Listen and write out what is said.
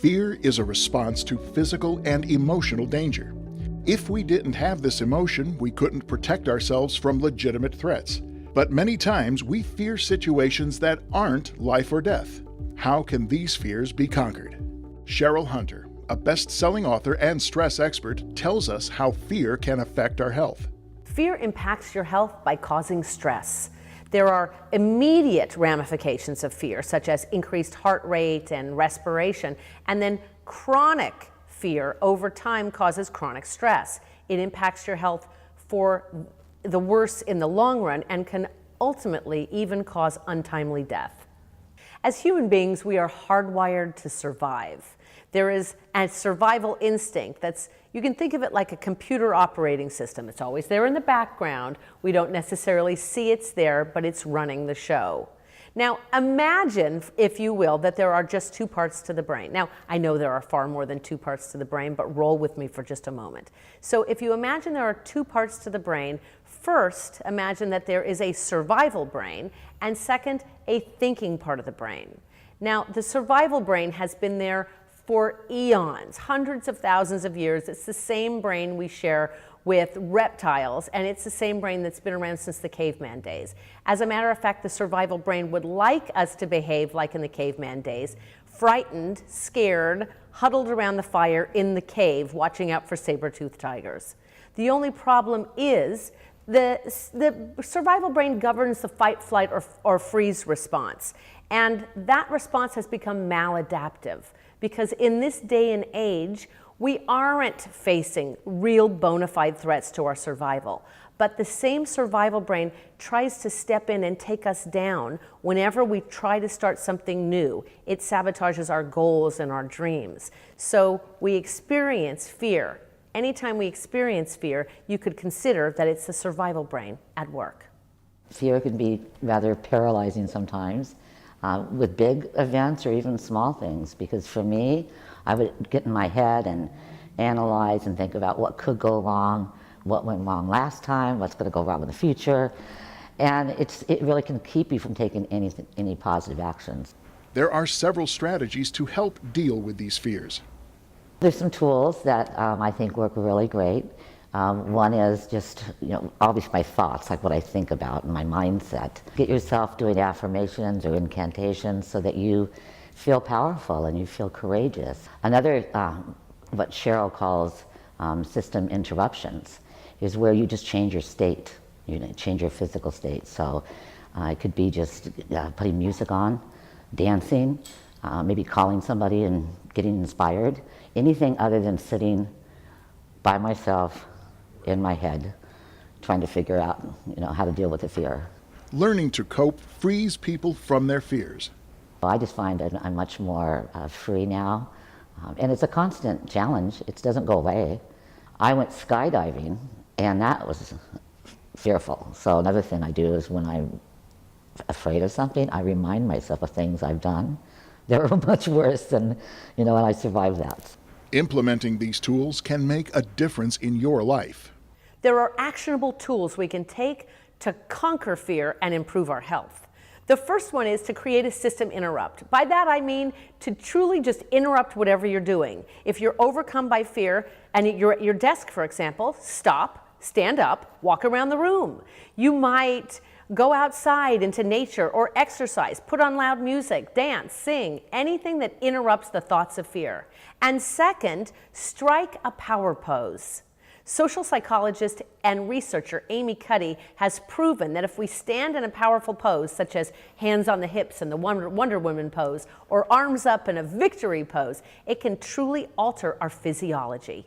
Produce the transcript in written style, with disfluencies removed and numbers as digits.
Fear is a response to physical and emotional danger. If we didn't have this emotion, we couldn't protect ourselves from legitimate threats. But many times we fear situations that aren't life or death. How can these fears be conquered? Cheryl Hunter, a best-selling author and stress expert, tells us how fear can affect our health. Fear impacts your health by causing stress. There are immediate ramifications of fear, such as increased heart rate and respiration, and then chronic fear over time causes chronic stress. It impacts your health for the worse in the long run and can ultimately even cause untimely death. As human beings, we are hardwired to survive. There is a survival instinct you can think of it like a computer operating system. It's always there in the background. We don't necessarily see it's there, but it's running the show. Now, imagine, if you will, that there are just two parts to the brain. Now, I know there are far more than two parts to the brain, but roll with me for just a moment. So if you imagine there are two parts to the brain, first, imagine that there is a survival brain, and second, a thinking part of the brain. Now, the survival brain has been there for eons, hundreds of thousands of years. It's the same brain we share with reptiles, and it's the same brain that's been around since the caveman days. As a matter of fact, the survival brain would like us to behave like in the caveman days, frightened, scared, huddled around the fire in the cave, watching out for saber-toothed tigers. The only problem is the survival brain governs the fight, flight, or freeze response. And that response has become maladaptive because in this day and age, we aren't facing real bona fide threats to our survival. But the same survival brain tries to step in and take us down whenever we try to start something new. It sabotages our goals and our dreams. So we experience fear. Anytime we experience fear, you could consider that it's the survival brain at work. Fear can be rather paralyzing sometimes with big events or even small things, because for me, I would get in my head and analyze and think about what could go wrong, what went wrong last time, what's going to go wrong in the future, and it really can keep you from taking any positive actions. There are several strategies to help deal with these fears. There's some tools that I think work really great. One is just, obviously my thoughts, like what I think about, my mindset. Get yourself doing affirmations or incantations so that you feel powerful and you feel courageous. Another, what Cheryl calls system interruptions, is where you just change your state, change your physical state. So it could be just putting music on, dancing, maybe calling somebody and getting inspired. Anything other than sitting by myself in my head, trying to figure out, how to deal with the fear. Learning to cope frees people from their fears. I just find that I'm much more free now, and it's a constant challenge. It doesn't go away. I went skydiving, and that was fearful. So another thing I do is when I'm afraid of something, I remind myself of things I've done. They were much worse than, and I survived that. Implementing these tools can make a difference in your life. There are actionable tools we can take to conquer fear and improve our health. The first one is to create a system interrupt. By that I mean to truly just interrupt whatever you're doing. If you're overcome by fear and you're at your desk, for example, stop, stand up, walk around the room. You might go outside into nature or exercise, put on loud music, dance, sing, anything that interrupts the thoughts of fear. And second, strike a power pose. Social psychologist and researcher Amy Cuddy has proven that if we stand in a powerful pose, such as hands on the hips in the Wonder Woman pose, or arms up in a victory pose, it can truly alter our physiology.